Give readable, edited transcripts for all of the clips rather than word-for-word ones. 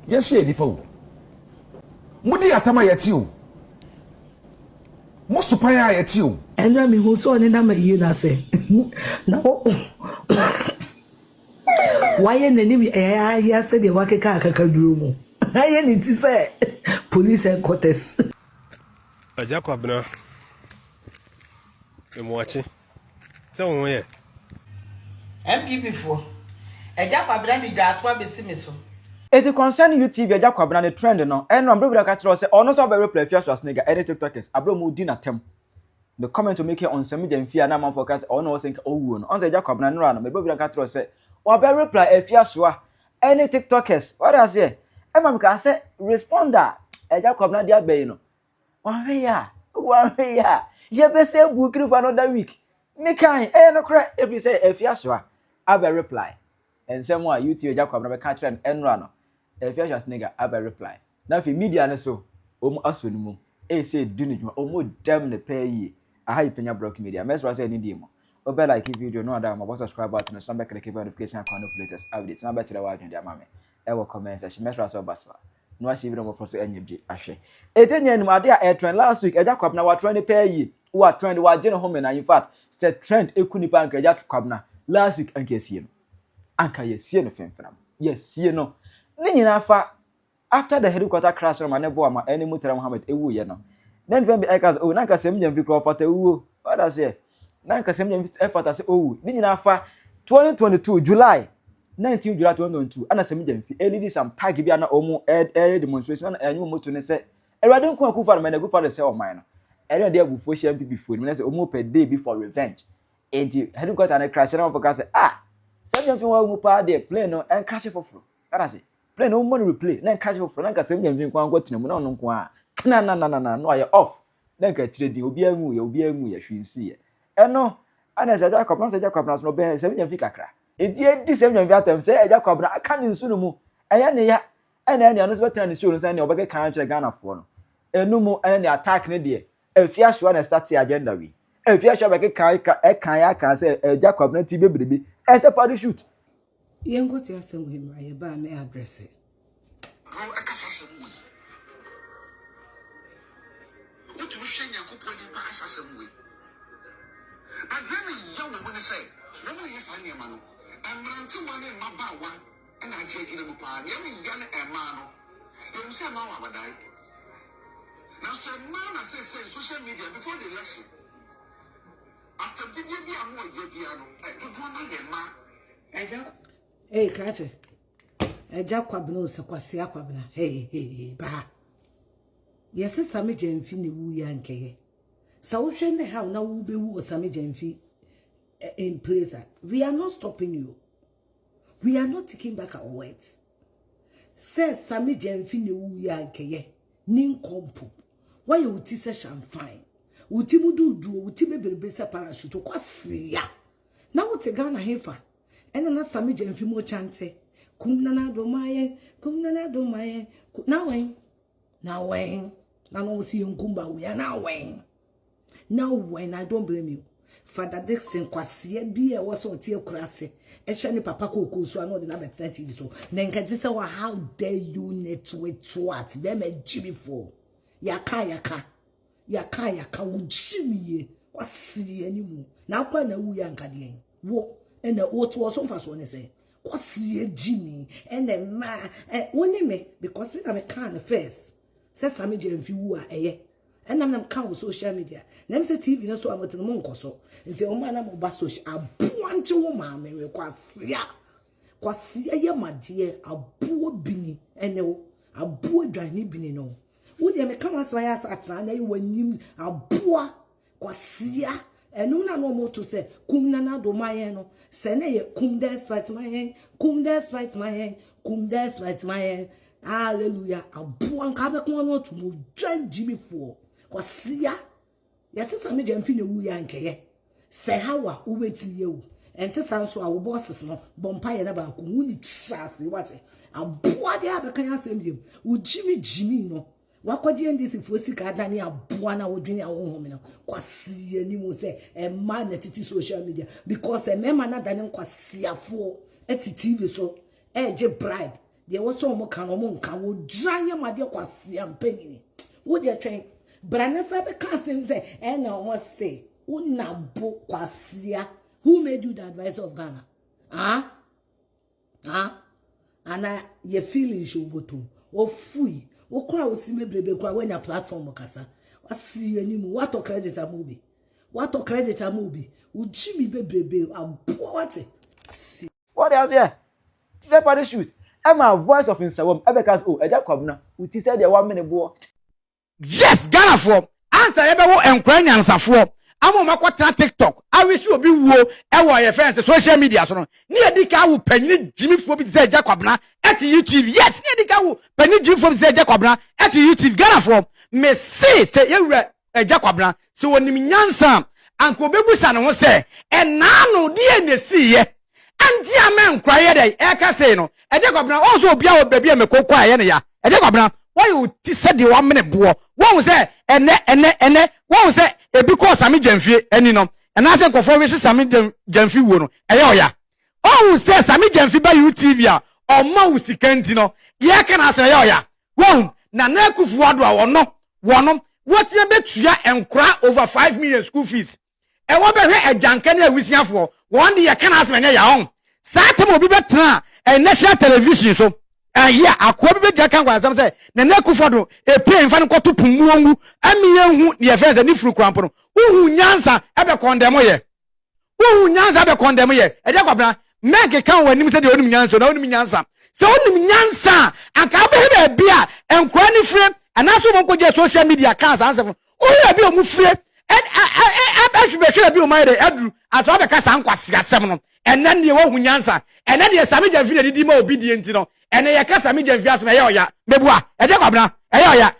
Yes, ye nipo. Mudi atama yeti o. Mo supaya yeti o. Enra mi hu so ne na ma yi na se. Na o. Why nani ya said the wakeka kakaduru mu. Aye ni ti say police headquarters. Agya Kwabena. Emwachi. Se won ye. MPP for. Agya Kwabena ni dwatwa besi me so. It concern UTV Agya Kwabena the trend no. Enra mbro ka tro say ono so be replay Afia Schwar nigga edit TikTokers. Abro mu di na tem. The comment to make it on some media fear na man focus ono was think owu no. On say Agya Kwabena no na mbro ka tro say or be reply Afia Schwar any TikTokers. What I say? Emma can say responder Agya Kwabena dia be no. One way ya. Ye be say book for another week. Me kan no cry if you say Afia Schwar I be reply. And someone UTV Agya Kwabena be catch trend enra no. Afia Schwar nigga I be reply. Na fi media na so aso ni mu. Say do ni dwuma dem ne pay yi. Aha Penyah block media. Mesra say ni di mo. Obe like video no other mo subscribe button so be click notification icon of latest updates. Na be chere wa adwende ama me. E wo comment section mesra so baswa. No a shiviro mo for so enyebje ahwe. Etenya ni ade a trend last week Agya Kwabena wa trend pay yi. Wa trend wa je no home na in fact say trend ekunipa anka Agya Kwabena last week anka sie no. Anka ye sie no femfram. Yes sie no. Ni nyina fa after the helicopter crash on manebo ama any Mutara Muhammad ewu ye no. Then when be ekas oh nanka sem nyam fi crofata ewu. What I say? Nanka sem nyam effort say owu. Ni nyina fa 2022 July 19 July 2022 ana sem nyam fi lead some tag bi ana omo demonstration ana anyu moto ne say Erade nko akufa na go for the say o man no. Ere dey agufo share before ni say omo per day before revenge. And helicopter na crash na focus say sem nyam fi wa mu pa dey plane no and crash for fro. What I say? Play no money replay na crash for na kasem nyam kwa ngotena mu na ono nko a na no aye off na ka kire di obi anwu ye hwinsi ye eno ana se Agya Kwabena so no be sem nyam fi kakra edi di sem nyam fi atam se Agya Kwabena aka ni nsu no mu eye ne ya ene no so betan ni show no se ne obege kan kire Ghana fo no enu mu ene ne attack ne de Afia Schwar na start agenda wi Afia Schwar be kan ya kan se Agya Kwabena ti bebrebe e se parachute Yengo ti asem we ma ye ba me address e. Bro, akasa asem we. What you say Nyankopon di ba akasa asem we. Adwene ye wo ne say, wo mo yesa ne ma no. Amranti wane maba wa na ajeje ne mu pa. Ne me ya ne ema no. Ye say ma wa badai. Now say man na say social media before the election. After the bi amu ye bia no, do na ye ma. Agya Hey, Kache. Agya Kwabena Sakwasi Kwabena. Hey, ba. Yes, Sami Jemfi ni wu ya nkeye. Sa wo hwe ne how na wo be wu Sami Jemfi in place. We are not stopping you. We are not taking back our words. Says Sami Jemfi ni wu ya nkeye. Nin kompo. Why you uti se champagne? Uti mudu du, uti beberebe se parachute kwasi ya. Na wo te Ghana hefa. Ena na Sami Jemfi mo chante kumnana do maye na wen na no see nkumba we na wen I don't blame you. Father Dixon kwase bi e wo so tie kurase e hwe ne papa koku so ano de na bet TV so na nka ti say how dare you network what be ma jibi for yaka wo jimiye kwase animu na kwa na wu ya nka de wo and the what was on fast one say, what's ye Jimmy? And the man, one me because we have a can first. Says Sami Jemfi woo and I'm count social media. Let say TV, no so I'm at the monk so. And say, oh man, I'm a basso, a point to woman, may quasia. Quasia, my dear, a poor binny, and no, a poor dry binny no. Would you come as my ass at Sunday when you a poor quasia? And no more to say, Kumnana do my no, Sene, cum des fight my hand, hallelujah, a buon cabacon to move John Jimmy for. Quasia, yes, it's a major infinite woo yanke. Say how we wait to you, and to sound so our bosses no, Bompire about Kuni chassis, what a boy the other can answer him, would Jimmy no. Wakwaji ndisi fosi kada ni abuana wodwini awon no kwasi animu se e man na titi social media because e mema na dane kwasiafo eti TV so je bribe de wo so mo kan mo nka wo dran ma de kwase ampanyini wo de twen branesa be kan se na wo say una bo kwase. Who made you the advisor of Ghana? And ye feeling shoboto o fui o kwa o si mebrebe kwa when your platform kasa wasi animu what to credit amubi uji mi bebrebe abo what What else here? Say parachute. Emma voice of insawom ebekas Agya Kwabena uti say the 1 minute boy. Yes, Ghana for answer ebewo enkwan nyansafo amo makwatra TikTok I wish you be wo ewo ye friends social media so no ne edika wo panyi jimifo bi say Agya Kwabena at UTV. Yes, ne edika wo panyi jimifo bi say Agya Kwabena at UTV. Ghana for me say yewura Agya Kwabena se wonim nyansa anko bebusa no ho say enano de ne siye anti amen kwaye dey e ka say no Agya Kwabena also obia wo baby amekokwa ye ne ya Agya Kwabena why you ti said the 1 minute boy won say ene won say e because Sami Jamfie eni no and I say nkofo we Sami Jamfie wo no eye oya oh say Sami Jamfie ba UTV a o ma wo sikanti no ye ka na say eye oya won na kufu ado a wono what ye betua enkra over 5 million school fees e wo be hwe ajanka na awisiafo won de ye ka na say nya ya on satem obi betra national television so yeah, akwa bi be kan kwa asam say na kufodo e pay mfa no to pumuongu amiye hu ne efense ni furu krampo no uhu nyansa e be condemn ye uhu nyansa be condemn ye Agya Kwabena make kan wanim say de onim nyansa na onim nyansa se onim nyansa anka be bia enkwa ni fire anaso mo koje social media kan answer o bi o mu fire be bi o mai de adru aso be ka san kwase asem no enen de wo hu nyansa enen de Sami Jamfie de di ma obedient no ene ye ka Sami Jamfie asem ye oya mebua Agya Kwabena oya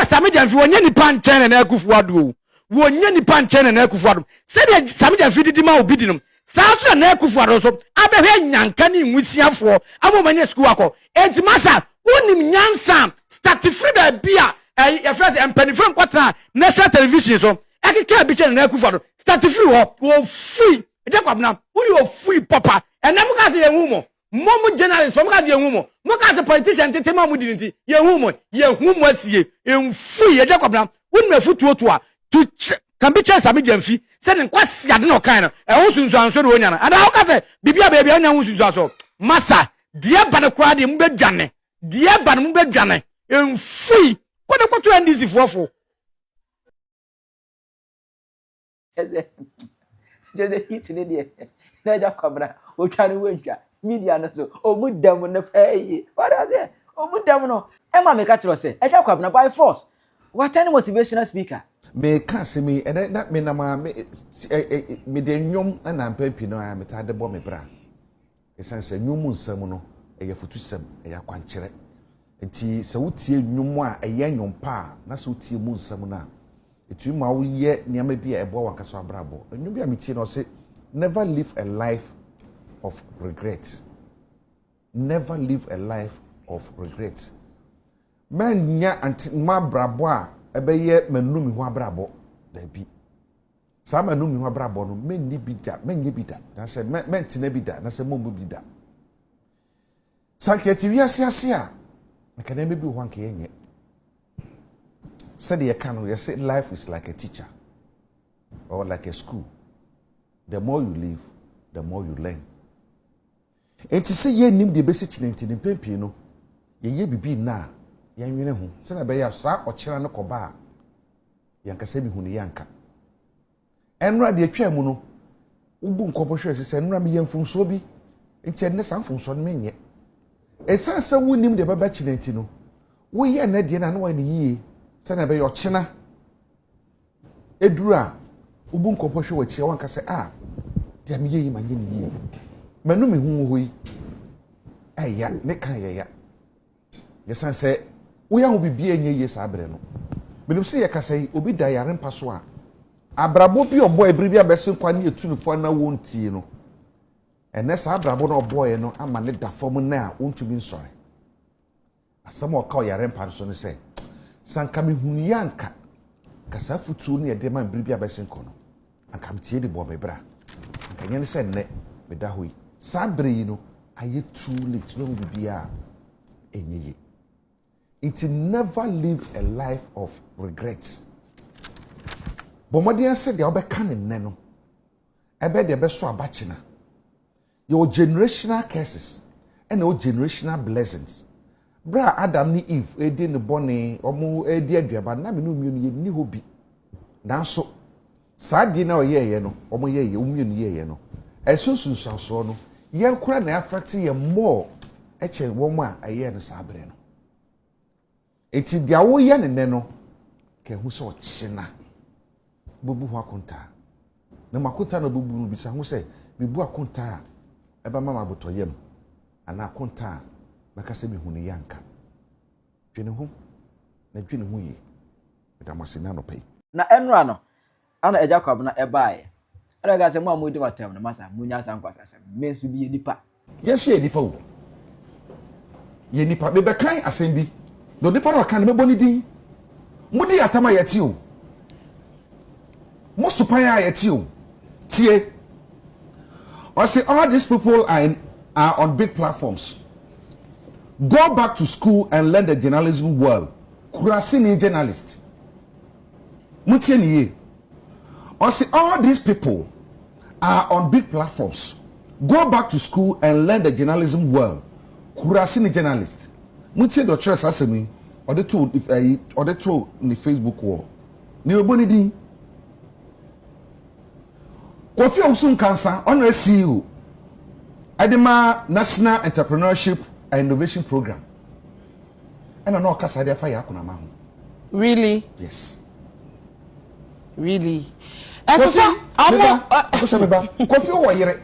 Sami Jamfie wonye ni pan chen na akufu ado wonye ni pan chen na akufu ado se de Sami Jamfie di ma obedi no sa so na akufu ado so abehwe nyanka ni nwusiafo amomanye school akọ entimasa wonim nyansa start free ba bia e first empanifo kwatra national television so ekeka bi chen na akufu ado start free wo free Agya Kwabena wo free papa enam ka se ye humo momu journalist from ka ye humo mo ka se politician tetema mu dinti ye humo asie enfui Agya Kwabena wonma futuoto a to can be chance Sami Jamfie say ne kwase ade no kan no e ho sunsu anso de onya na ada ho ka se bibia baby onya ho sunsu aso masa die ba ne kwa de mbedwane die ba ne mbedwane enfui kode kwato ndisi fofo Just hit ne de na Agya Kwabena o twa ne wantwa media no so o mu dam no pay what does it o mu dam no e ma me ka tro say Agya Kwabena by force what any motivational speaker me ka se me na me na ma me de nwom na mpampi no a me ta de bo me bra esanse nwom nsam no e ya futu sam e ya kwankere enti se wutie nwom a e ya nwom pa na se wutie mu nsam na etu ma wo ye niam bia e bo wankaso abrabo nwom bia me tie no se never live a life of regret. Never live a life of regret. Man nya anti ma brabo a ebeye manumi ho abrabo da bi. Sa manumi ho abrabo no men ni bi da, men nye bi da. Na se men tina bi da, na se mo bi da. Sanketi wiase ase a na me bi ho anke yenye. Said you can you say life is like a teacher or like a school. The more you live, the more you learn. And to say ye nim de basic chinenti ne pempi no ye bibi na ye nwene ho se na be ya sa okira no koba yanka se bi hu ne yanka enra de atwa mu no ubu nkopohwe se enra me yemfunso bi enti enne sa mfunso no menye esan se wonim de baba chinenti no wo ye na de na no wa ne yie se na be ya okina edura ubu nkopohwe wa chia wanka se de me ye manye ne yie manu me hu ho yi aya ne kan ya yesan se wo ya ho bibia enye ye sa abre no menim se ye kasa yi obi da yare mpa so a abrabo bi obo ebri bi abese kwa ne etunufo na wontie no ene sa abrabo na obo ye no ama ne da fom na a wontumi nsore asamo o ka yare mpa so no se sanka me hu yanka kasa futu ne de man bri bi abese nko no anka mtie de bo mebra anka nyene se ne me da ho yi sabre yi no aye too late no bibia enye. It never live a life of regrets. Bomadian said the obekan in neno. Ebe de beso abachina. Your generational curses and your generational blessings. Bra Adam ni Eve edi ne bone omo edi aduaba na me no mienu ye ni hobi. Nanso saadi na oyeye no omo yeye umienu yeye no. Esunsunsanso no yen kura na affect ye more eche womo a aye no sabre no. Eti dia wo ye ne no ke hu so china. Bubu ho akonta. Na makonta no bubu no bisa hu se bibu akonta eba mama botoyem ana akonta bakase me hunu yanka. Dwene ho na dwene ho yi. Betamasina no pay. Na enra no ana Agya Kwabena ebae. Ala ga se mo amudi watem no masa munya san kwasasem. Mensu bi nipa. Yes ye nipa wo. Ye nipa be bekan asem bi. No nipa no kan me boni din. Mudi atama yeti o. Mo supaya yeti o. Tie. I say all these people are on big platforms. Go back to school and learn the journalism world. Kurasini journalist. Mutie niye. I say all these people are on big platforms. Go back to school and learn the journalism world. Kurasini journalist. Mutie do trust asemi. Or the two if or the two in the Facebook wall. Ni oboni din. Kofi Osun Cancer on CEO. Adema National Entrepreneurship and Innovation Program. And I know Kasa de fire akuna ma ho. Really? Yes. Really? Kofi o wayere.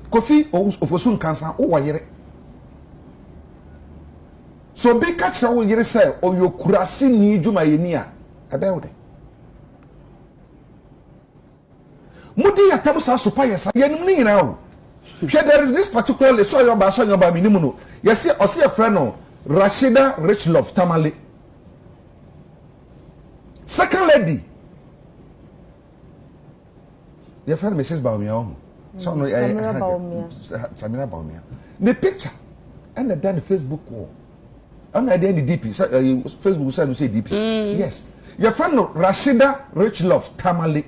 Kofi Osun Cancer o wayere. So be catch wo yere say o yokurasi ni djuma yeni a abewde. Mudi ya tamu sa sopa yesa yenim ni nyina o. There is this particular so your ba minimu no. Yes, osi a friend no Rashida Rich Love Tamale. Second lady. Your friend Mrs. Baumia. So no Samira Baumia. The picture and the Facebook wall. I'm not there in the DP. Facebook said you say DP. Yes. Your friend no Rashida Rich Love Tamale.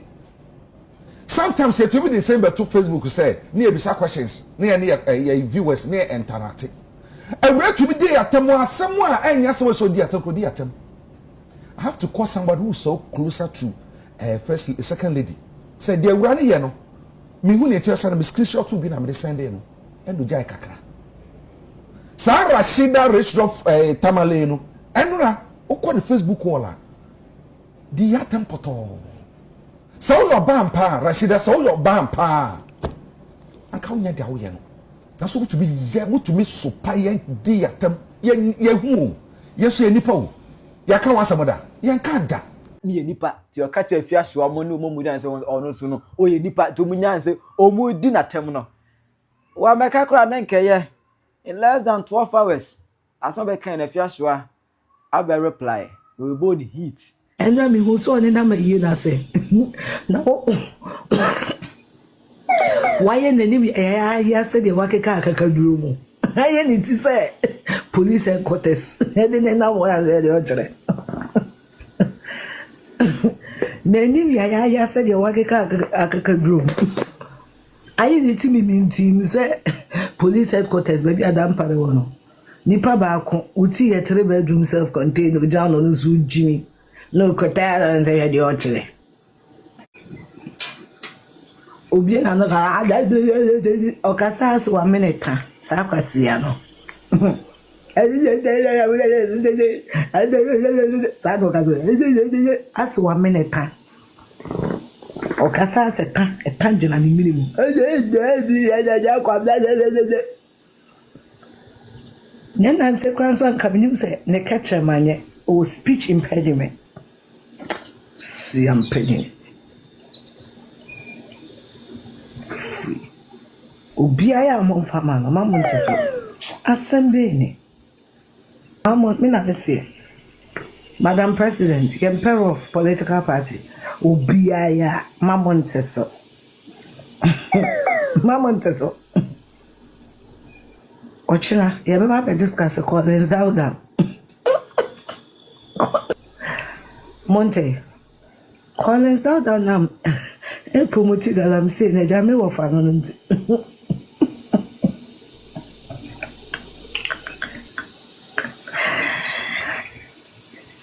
Sometimes you be the same but to Facebook say near bisa questions near viewers near interacting. And where to be there at someone and yes so dear to I have to call somebody who's so closer to first second lady. Say they run here no. Me who need to send me screenshot to be na me send no. And do jai kakra. Sa Rashida Rich Love Tamale no. Enura o call the Facebook wall. Di atem poto. So your bampa, Rashida, so your bampa. And come near the Aoyan. That's what to be able to miss so pie dear tem ye who. Yes, ye nippo. Ya can't want some other. Yan can't da. Me nipa ti o catch Afia Schwar mo no mu dan se ono so no o ye nipa to mu nyan se o mu di na tem no. Wa meka kra na nkeye in less than 12 hours. As no be kan Afia Schwar aba reply. We bo the heat. And I mean, who's on and I'm a year, I say. No. Why in the name I said the Wakaka room? I need to say police headquarters. I didn't know where the other. The name I said the Wakaka room. I need to mean teams police headquarters, maybe Adam Paragono. Nipa Bako, Uti a 3-bedroom self-contained with John on Zoo Jimmy. No kotara and say the other. Obian and the Ocasas 1 minute. Saquasiano. That's 1 minute. Ocasas a tangent and minimum. Then answer grandson coming, you say, the catcher mania or speech impediment. See, I'm penny. Obiaya among family, Mamma Assembly. Mamma Minavesi. Madam President, the Emperor of Political Party. Obiaya Mamonteso. Mamonteso. Ochina, you ever discuss a Collins down. Monte. Collins down. E promoted that I'm saying a jammy of an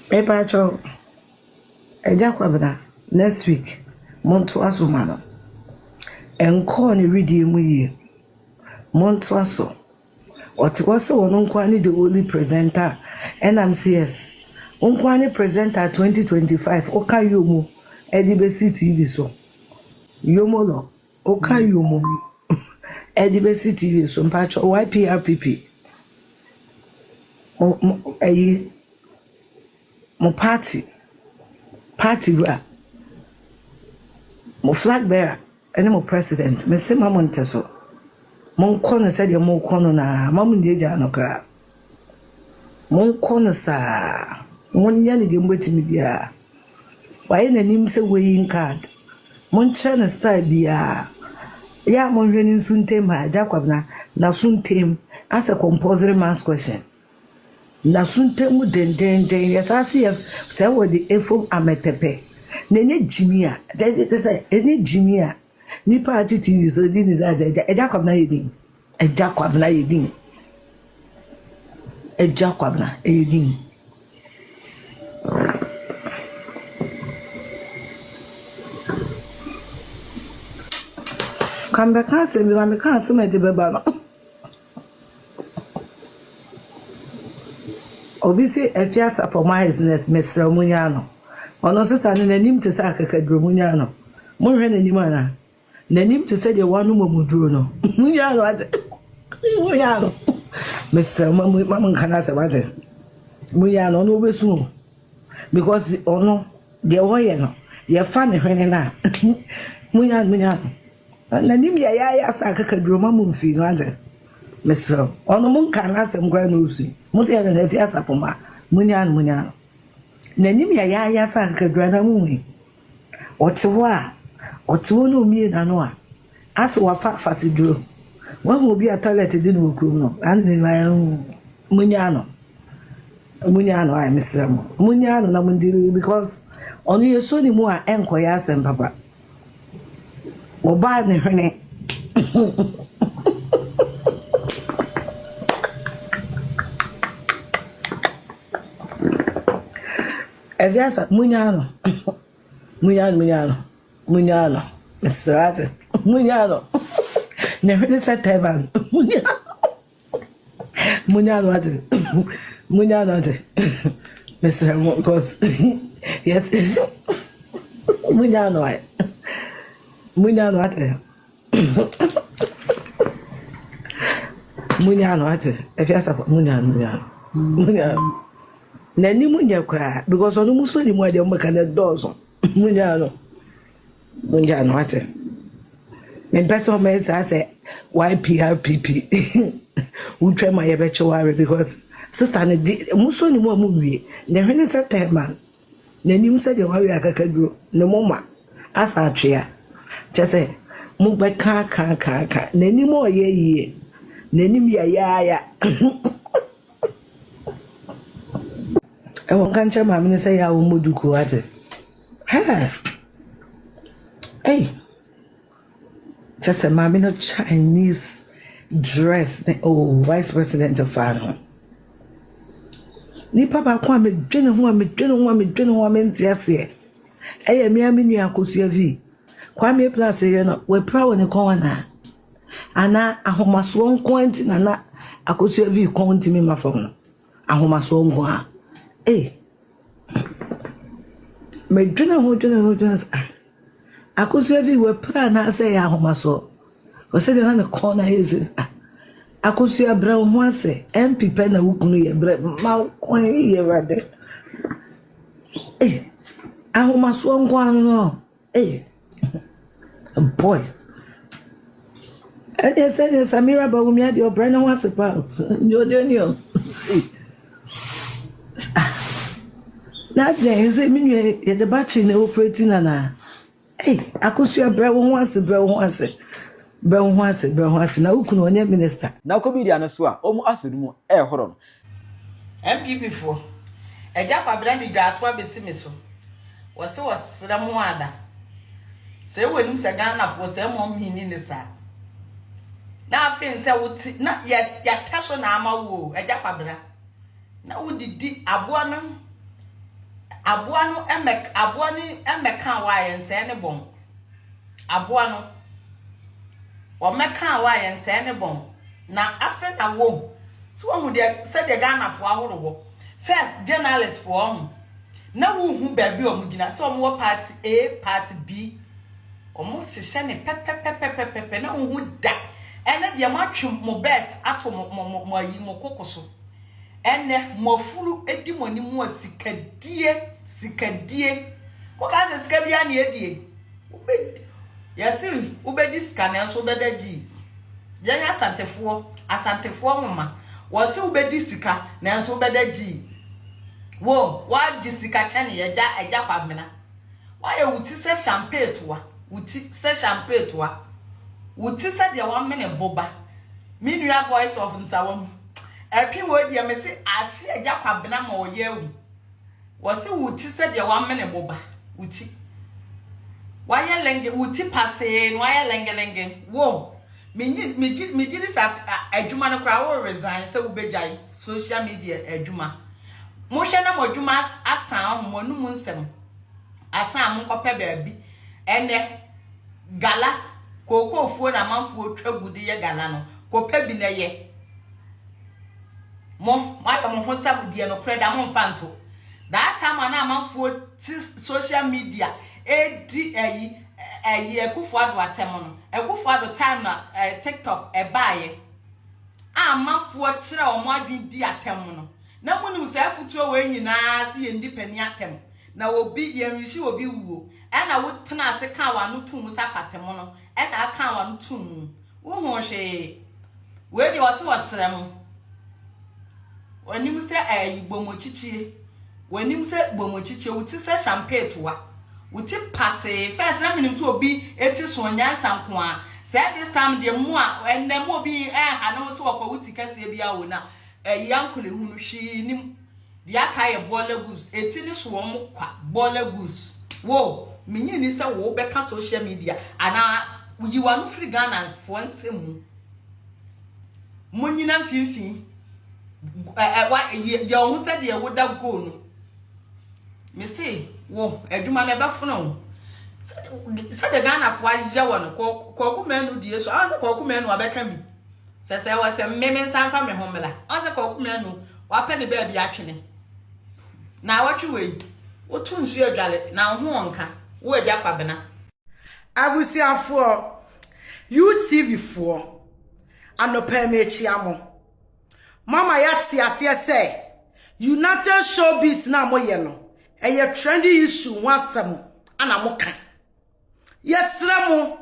Paper Agya Kwabena next week monto asomano enko ne reading mu yi monto aso oti wose wono nkwani the only presenter NMCS nkwani presenter 2025 oka yomu edibesi TV so yomo no oka yomu edibesi TV so mpacho YPRPP mo party wa mo flag bearer ene mo president me se mamo nteso mo nkono se de mo kono na mamo ndeja anokra mo nkono sa wonya ne de mbetimi bia waye nanim se weighing card mo nche na style bia ya mo hwani nsuntem Agya Kwabena na suntem as a compulsory mass question na suntem den yesase se wo de efom ametepe nene jimia ene jimia ni party TV so di ni za Agya Kwabena yedin Agya Kwabena yedin Agya Kwabena yedin kambe kanse mi ma kanse me de beba no obisi Afia Schwar business mesra munya no ono sister ne nanim te sa akakadro munya no mo hwe nanim ana nanim te se de wanu mamuduro no munya no ate munya no mesra mam kana se wate munya no no besu because ono de woye no ye fa ne hwene na munya no nanim ya sa akakadro mamum fi no ate mesra ono mun kana se mgra no usu mo se na Afia Schwar munya no nanim ya sa akakadro na mumwi otewo no mi na no a aso wa fa duro wa ho bi a toilet di no krum no and munya no ai mesra mo munya no na mundiri because ono yeso ni mu a enkoya asem papa oba ne hwene Afia Schwar munya no Mr. Munyano. Never said Taiwan. Munyano. Mr. Because yes. Munyano. Afia Schwar Munyano. Nani munya kwa because onu muso ni mu ade mbaka na dozo. Munyano ate. Me person me say YPRPP. We try my beche worry because sister ne muso ni mu amuwie. Ne hwene say time na nim say de worry akakaduro ne mama asa atwea. Che say mu be ka na nim oye yie. Na nim ya. I won't can't my minister say I will muduku ate. Hey, just a mammy no Chinese dress. Oh, Vice President of Fano. Ni papa kwa me dwene ho me ntiase. Eye me aminu akosua vi. Kwa me place ye no we pra woni kon na. Ana ahomaso nko anti na akosua vi kon ntimi mafom no. Ahomaso nko a. Me dwene ho akosua vi we pra na say ya ahomaso. O se de na ne corner is akosua bra ho ase MP pe na wukunu ye bra ma kon ye rade. Ahomaso nko ano boy. And they said Samira ba wumi ade obra na ho ase pa. Yo denio. Na dey say minwe ye the battery na operating na. Akosua bra wo ho ase Ben Huase, na ukunu onye minister. Na ko media no so a omu asori mu e horo no. MPP for Agya Kwabena di dwatwa besi me so. Wose wosra mu ada. Se wenim se Ghana for se mom hini ne sa. Na afin se wuti na ya taso na ama wo Agya Kwabena. Na wudidi aboa no emeka wa yense ne bom. Aboa no o meka wa yense ne bom. Na afen na wo so hu de said the Ghana for ahorowo first journalist for na wo hu ba bi o mugina so mo party A party B o mo hihye ne pepepepepepe na wo hu da ene de ma twem mo bet ato mo yi mo kokoso ene mo furu edi mo ni mo sikadie mo ka se sikabia na edie yesi ubedi scanner so bedaji yanya asantefo mama wose ubedi sika na nso bedaji wo wa di sika chane yeja Agya Kwabena wa ye wuti se champagne toa wuti se de wa mene boba minua voice of nsawam epi wo de me se ahye Agya Kwabena ma wo ye wu wose wuti se de wa mene boba wuti wa ye lenge wuti pase no wa ye lenge wo me sa adwuma no kra wo resign se wo bejai social media adwuma mo hwe na mo adwuma asan ahomonu mu nsem asan mo kope baabi ene gala kokofuo na manfuo twagudi ye gala no kope bi na ye mo ho sabudie no kra da mo mfanto that time na manfuo social media edi ekufuado atemo no ekufuado time na TikTok ebaye amafuo kire o mo adwen di atemo no na munim se afutuo we nyina se ye ndi Penyah atem na obi ye nwishi obi wuo na wo tena ase kan wa no tum sapatemo no na aka wa no tum wo ho hwe we di wasrem wanim se igbomochichie wanim se gbomochichie wuti se champagne toa wuti passe first na minim so obi eti so nyansa nko a say this time de mu a ennem obi ha no so kwa wuti kase bia wo na yankole hunu hwi nim de aka ye bola goose eti ni so wo kwa bola goose wo minyi ni se wo beka social media ana uji wanu free Ghana fo nsemu munyina mfimfin ya wo se de wo da go no me say wo adwuma na befono se de Ghana fo agya wo no koku manu die so ase koku manu abeka mi se wa se meme sanfa me homela ase koku manu wa pe ne ba bi atwene na watwe we wo tu nsu adwale na ho onka wo Agya Kwabena Abusiafo UTV fo anopa mechi amo mama yati ase se United Showbiz na moye no eye trendy issue wasam ana moka yesra mo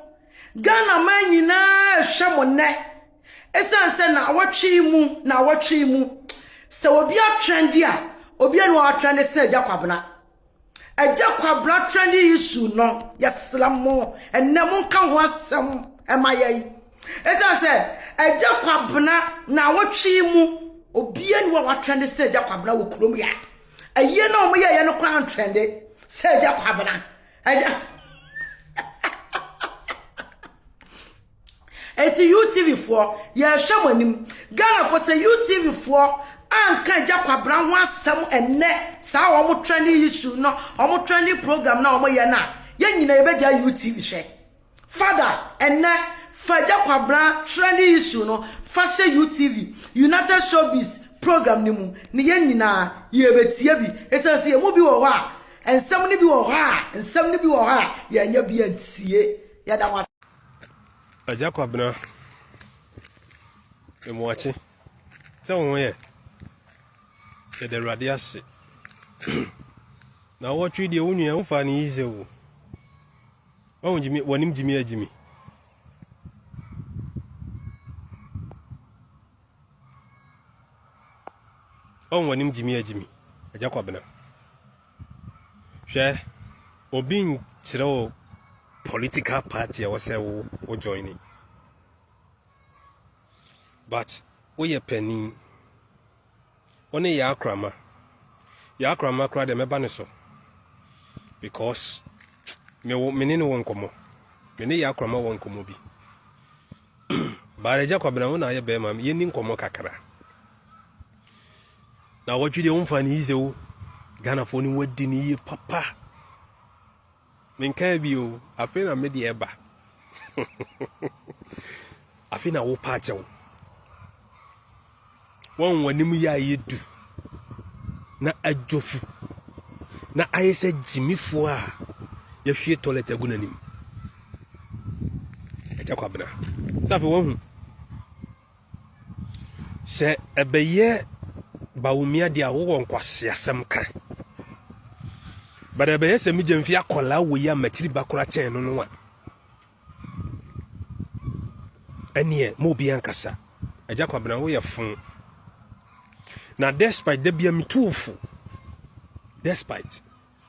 Ghana man nyina hwe mo ne esanse na watwe mu se obi a trendy a obi anu a trendy se Agya Kwabena trendy issue no yesra mo enne mo ka ho asem emaye esanse Agya Kwabena na watwe mu obi anu a trendy se Agya Kwabena wo krom ya aye na omo ye no kwan trendy se Agya Kwabena eti UTV for ye hwemanim Ghana for say UTV for anka Agya Kwabena ho asem enne sa wo mo trendy issue no omo trendy program na omo ye na ye nyina ye beja UTV hwe father enne fa Agya Kwabena trendy issue no fa say UTV United Showbiz program ni mu ni ye nyina ye betie bi esanse ye mu bi wo ho a ensem ni bi wo ho a ye nya bi antie ya da wa Agya Kwabena emoachi se won ye de radiase na wo twi de wonu ya mfa ni yize wo wonim jimi agimi wonim jimi agimi Agya Kwabena hwe obi nkyerɛ wo political party a wo se wo joining but we penny. Only ya krama cry the mebaniso. Because me no one komo. Me ya krama one komo bi. But Agya Kwabena na ye be mam ye ni komo kakra. Na what you dey umfa ni ize o. Ghana for ni wadi ni ye papa. Menka bi o, afi na me de eba. Afi na wo pa achew. Won wanim ya yedu. Na adwofu. Na ayese jimifo a ye hwie toilet agu nanim. Agya Kwabena. Safi won hu. Se ebeye baumia dia wo nkwase asem kan. But ebeye se mi jemfi akola wo ya matiri bakora chen no no a. Enie mo bi ankasa. Agya Kwabena wo ye fun. Na despite the bia mitufu. Despite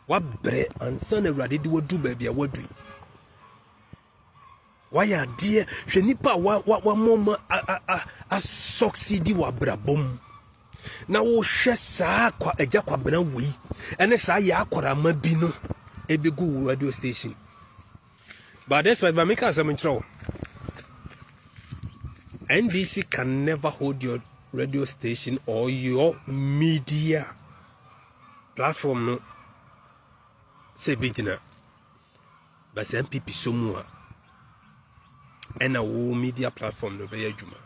what bre ansa na Awurade de wadu ba bia wadu. Why ya dear hwe nipa wa mom a succeed wa brabom. Na wo hwe saa kwa Agya Kwabena wi. Ene saa ya akwara ma bi no ebegu radio station. But despite ba make asem nchro. NBC can never hold your radio station or your media platform no say bigina but MPP somua and a media platform no be adwuma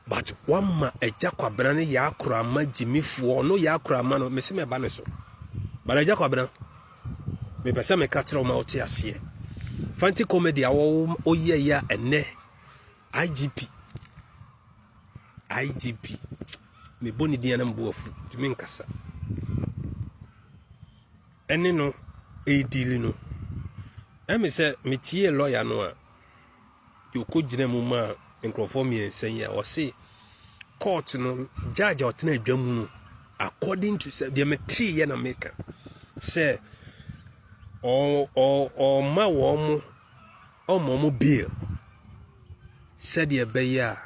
but one ma Agya Kwabena ne ya akora ma jimifo no ya akora ma no me se me ba ne so but Agya Kwabena me pese me ka kire ma oti ase fanti comedy awo oye ya ene IGP me boni dia na mboafu timi nkasa ene no edili no eme se metie lawyer no a yoko gina mu ma nkrofo mi ensan ya o se court no judge otena adwamu no according to say the metie ya na make say o ma wo mo bill said the beya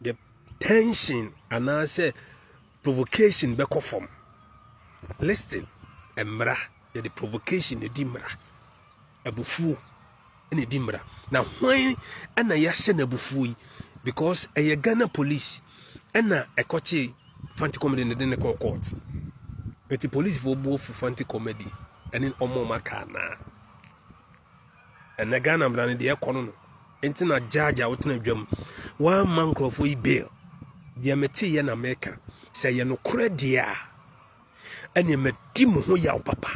the tension and I say provocation back from listen emra the provocation the dimra abufu and the dimra now when and I yashe na abufu because a Ghana police and a coach fanti comedy in the court but the police for both fanti comedy and in omo makana and the Ghana brand the economy entina judge out na dwam one man crofo bail dia meti ye na America say ye no kredia ene medi mo ho ya papa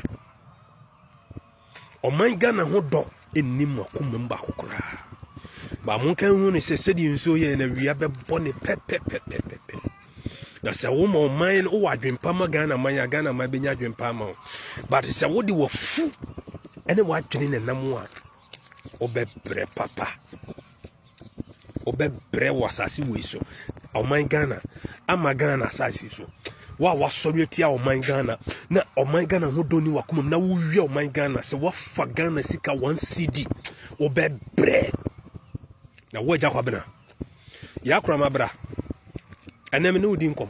o man Ghana ho do enim akoma mba kokora ba mon kan hu ne se di nso ye na wia be bone pepe na se wo mo man o wadwempa ma Ghana man ya Ghana man benya dwempa ma but se wo di wo fu ene wa twene ne nam a obebre papa obebre wasasi we so o man Ghana ama Ghana asasi so wa sorry tia o man Ghana na o man Ghana ho doni wakomam na wo wi o man Ghana se wa fa Ghana sika 1 CD obebre na wo Agya Kwabena ya kura mabra anam ne udi nkom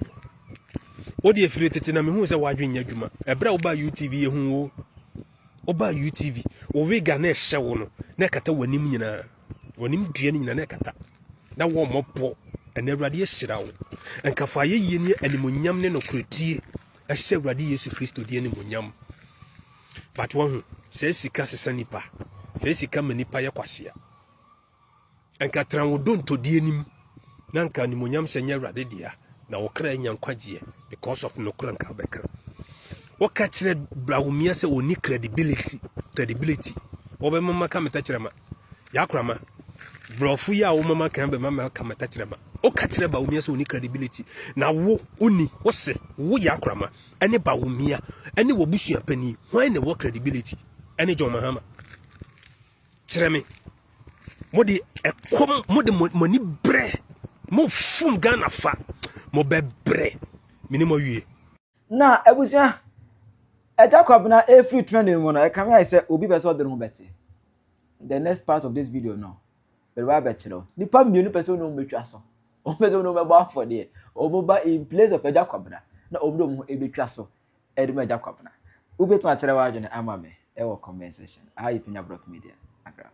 wo de efiri tete na me hu se wadwen nya dwuma ebra wo ba UTV ye hu wo oba UTV o we Ghana ehye wo no na kata wanim nyina wanim dua nyina na kata na wo mopo ene Awurade ehira wo enka fa ye ni animonyam ne no kretie ehye Awurade Yesu Kristo die animonyam but wo se sika sesa nipa se sika manipa ye kwasea enka tran wo donto die nim na nka animonyam se nya Awurade dia na wo kra nya nkwagie because of no kra nka beka waka kire Brawumia se oni credibility obe mama ka meta kire ma yakrama brofu ya wo mama kan be mama ka meta kire ma o ka kire Brawumia se oni credibility na wo oni wo se wo yakrama ene Brawumia ene wo busua pani hwan ne wo credibility ene John Mahama kire me modi ekom modi moni bre mo fum Ghana fa mo be bre minimo wie na ebusia Agya Kwabena every trending one I come here say obi person dey no beti the next part of this video now but why bet you nipa mienu person no metwa so Omezo no be for there. Omoba in place of Agya Kwabena. Na omdo mo ebetwa so. Edum Agya Kwabena. Ubetuma kyerɛ wa adwene ama me. Ewo comment section. Aha yi Penyah Media. Agra.